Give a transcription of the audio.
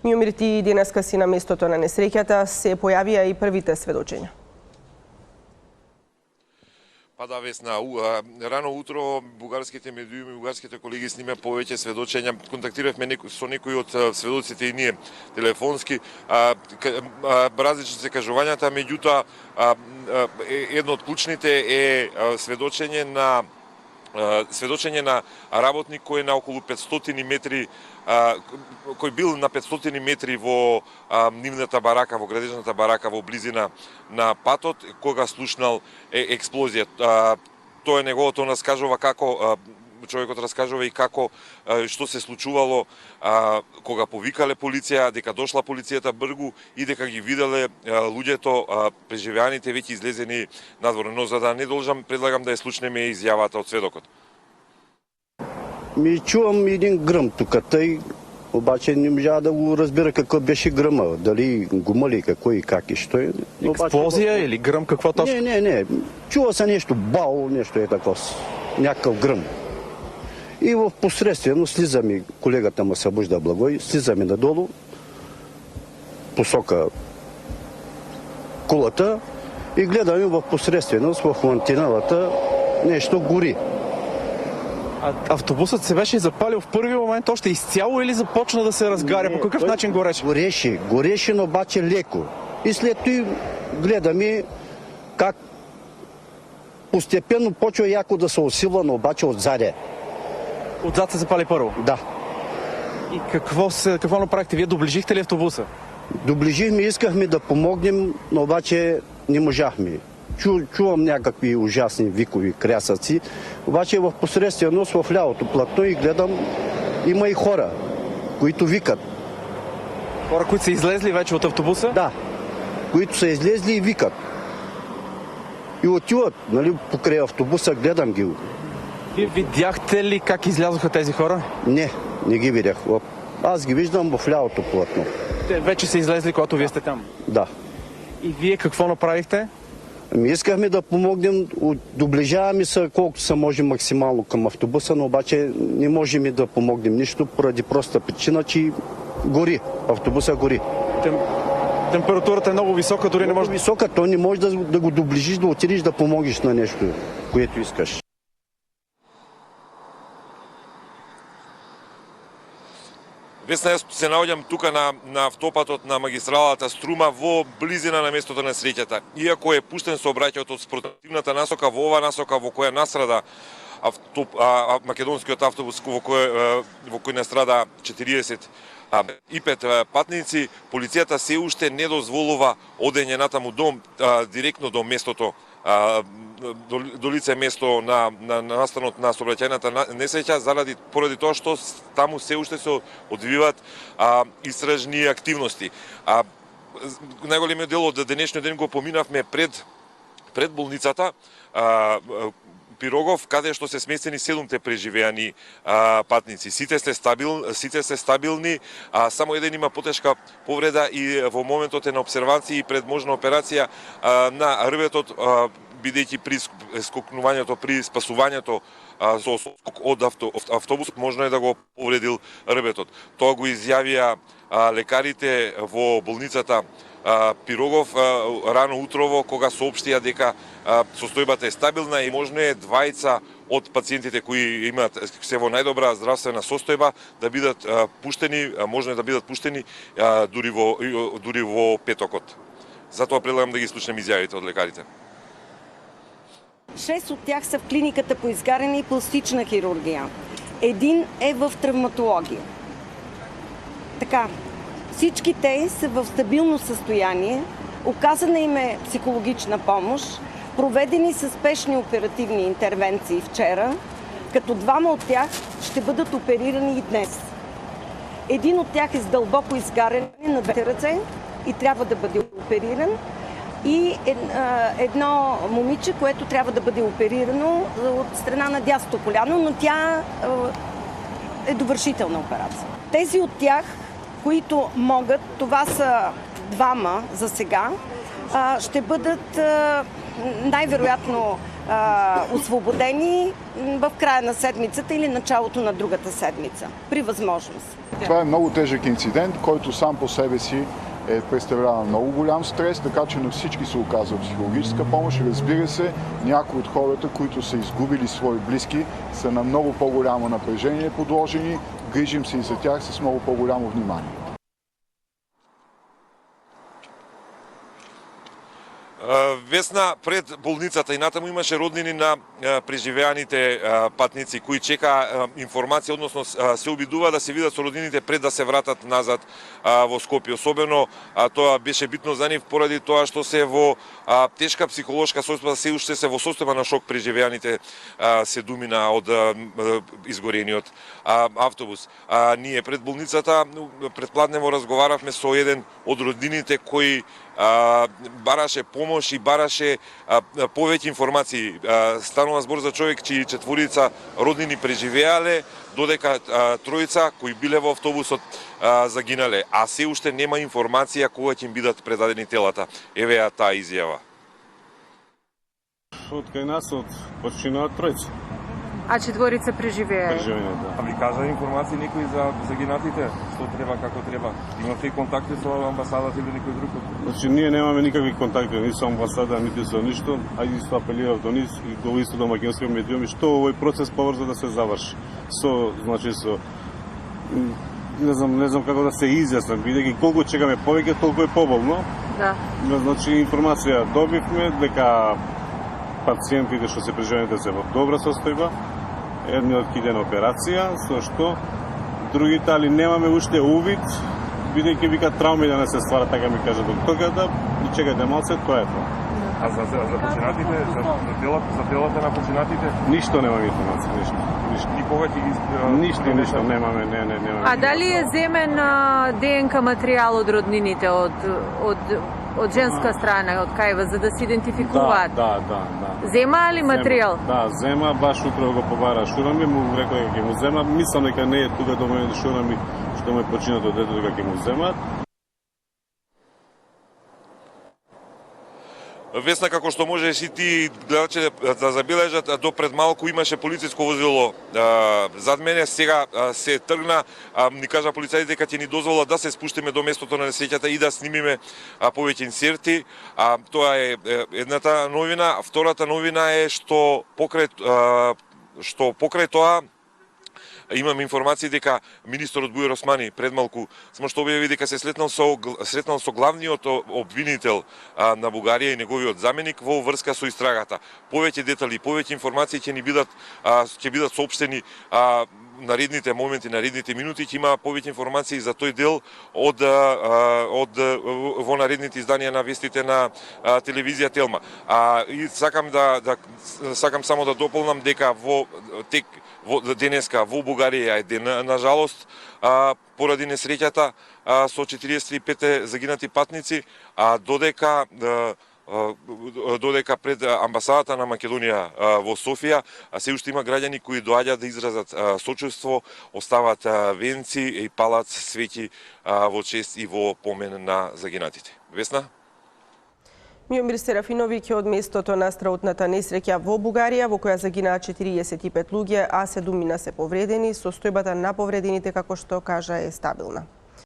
Миомир, денеска си на местото на несреќата, се појавија и првите сведочења. Па да, Весна, рано утро бугарските медиуми, бугарските колеги снима повеќе сведочења. Контактиравме со некои од сведоците и ние телефонски. Различни се кажувањата, меѓутоа едно од клучните е сведочење на работник кој е на околу 500 метри, кој бил на 500 метри во нивната барака, во градежната барака во близина на патот, кога слушнал експлозија. Тоа е неговото раскажува како човекот раскажува и како што се случувало кога повикале полиција, дека дошла полицијата бргу и дека ги виделе луѓето, преживеаните веќе излезени надвор. Но за да не должам, предлагам да ја слушнеме изјавата од сведокот. Ми чувам един гръм тук, тъй, обаче не можа да го разбира какво беше гръма, дали гума ли, какво и как и що е. Експлозия или гръм, какво точно? Не, чува се нещо бао, нещо е такова, някакъв гръм. И в посредствено слизаме, колегата ме събужда Благой, слизаме надолу, посока кулата и гледаме в посредственост, в антеналата нещо гори. Автобусът се беше запалил в първи момент още изцяло или започна да се разгаря? По какъв начин гореше? Гореше, но обаче леко. И след това гледаме как постепенно почва яко да се усилва, но обаче отзаде. Отзад се запали първо? Да. И какво направихте? Вие доближихте ли автобуса? Доближихме, искахме да помогнем, но обаче не можахме. Чувам някакви ужасни викови, крясъци, обаче в посредственост в лявото платно и гледам, има и хора, които викат. Хора, които са излезли вече от автобуса? Да, които са излезли и викат. И отиват, нали, покрай автобуса, гледам ги. Вие видяхте ли как излязоха тези хора? Не ги видях. Аз ги виждам в лявото платно. Те вече са излезли, когато вие сте там? Да. И вие какво направихте? Искахме да помогнем, доближаваме се колкото се може максимално към автобуса, но обаче не можем да помогнем нищо поради проста причина, че гори. Автобуса гори. Температурата е много висока, дори не може... Висока, то не може да го доближиш, да отидеш да помогнеш на нещо, което искаш. Весна, јас се наоѓам тука на автопатот на магистралата Струма во близина на местото на среќата. Иако е пуштен сообраќајот од спротивната насока, во ова насока во која настрада македонскиот автобус во кој настрада 45 патници, полицијата се уште не дозволува одење натаму директно до местото, до лице место на настанот на сообраќајната несреќа, поради тоа што таму се уште се одвиваат истражни активности. Најголемиот дел од денешниот ден го поминавме пред болницата Пирогов, каде што се сместени 7 преживеани патници. Сите се стабилни, само еден има потешка повреда и во моментот е на обсервација и пред можна операција на рветот, бидејќи при скокнувањето, при спасувањето со скок од автобусот можно е да го повредил рветот. Тоа го изјавија лекарите во болницата Пирогов рано утрово, кога соопштија дека состојбата е стабилна и можно е двајца од пациентите кои имаат се во најдобра здравствена состојба да бидат пуштени, можно е да бидат пуштени дури во петокот. Затоа предлагам да ги слушнем изјавите од лекарите. 6 от тях са в клиниката по изгаряне и пластична хирургия. Един е в травматология. Така, всички те са в стабилно състояние, оказана им е психологична помощ, проведени са спешни оперативни интервенции вчера, като 2 от тях ще бъдат оперирани и днес. Един от тях е с дълбоко изгаряне на 2 ръце и трябва да бъде опериран. И едно момиче, което трябва да бъде оперирано от страна на дясното коляно, но тя е довършителна операция. Тези от тях, които могат, това са 2 за сега, ще бъдат най-вероятно освободени в края на седмицата или началото на другата седмица, при възможност. Това е много тежък инцидент, който сам по себе си представлява много голям стрес, така че на всички се оказва психологическа помощ. Разбира се, някои от хората, които са изгубили свои близки, са на много по-голямо напрежение подложени. Грижим се и за тях с много по-голямо внимание. Весна, пред болницата и натаму имаше роднини на преживеаните патници кои чека информација, односно се обидува да се видат со роднините пред да се вратат назад во Скопје. Особено тоа беше битно за нив поради тоа што се во тешка психолошка состојба, се уште се во состојба на шок преживеаните седумина од изгорениот автобус. Ние пред болницата предпладнево разговаравме со еден од роднините кои бараше помош и бараше повеќе информации. Станува збор за човек чии четворица роднини преживеале, додека тројца кои биле во автобусот загинале, а се уште нема информација кога ќе им бидат предадени телата. Еве ја таа изјава. Од кај нас починуваат тројца. А четворица преживеа? Преживеа, да. А ви кажа информации некои за загинатите? Што треба, како треба? Имате и контакти со амбасадата или некој друг? Значи, ние немаме никакви контакти, ни со амбасада, нити со ништо, а исто апелирав до нив и до исто до македонските медиуми, што овој процес побрзо да се заврши. Не знам како да се изјаснам, бидејќи колку чекаме повеќе, толку е поболно. Да. Значи, информација добивме дека пациентите што се преживените се во добра состојба, едниот ќе иде на операција, со што другите, али немаме уште увид, бидејќи вика трауми да не се ствара, така ми кажа докторката, и чекате малце, тоа е тоа. А за починатите, за делата на починатите? Ништо немаме информација, ништо. Никога ќе ги... Ништо немаме, немаме. А дали е земен ДНК материјал од роднините, од женска страна, од Кајва, за да се идентификуваат? Да. Зема ли материјал? Да, зема, баш утро го побара Шурами, му рекол дека ќе му зема. Мислам дека не е тука до мене Шурами, што ме починато дете, дека ќе му земат. Весна, како што можеш и ти гледачи да забележат, до пред малку имаше полициско возило зад мене, сега се тргна, ни кажа полицајите дека ќе ни дозволат да се спуштиме до местото на несреќата и да снимиме повеќе инсерти. Тоа е едната новина. Втората новина е што покрај тоа имам информации дека министерот Бујар Османи пред малку што објави дека се сретнал со главниот обвинител на Бугарија и неговиот заменик во врска со истрагата. Повеќе детали, повеќе информации ќе бидат соопштени наредните моменти, наредните минути. Ќе има повеќе информации за тој дел во наредните изданија на вестите на телевизија Телма. И сакам само да дополнам дека денеска во Бугарија е ден на жалост поради несреќата со 45 загинати патници, додека пред амбасадата на Македонија во Софија се уште има граѓани кои доаѓаат да изразат сочувство, остават венци и палат свети во чест и во помен на загинатите. Весна? Миомир Серафиновиќ од местото на страутната несреќа во Бугарија, во која загинаа 45 луѓе, а 7 се повредени. Состојбата на повредените, како што кажа, е стабилна.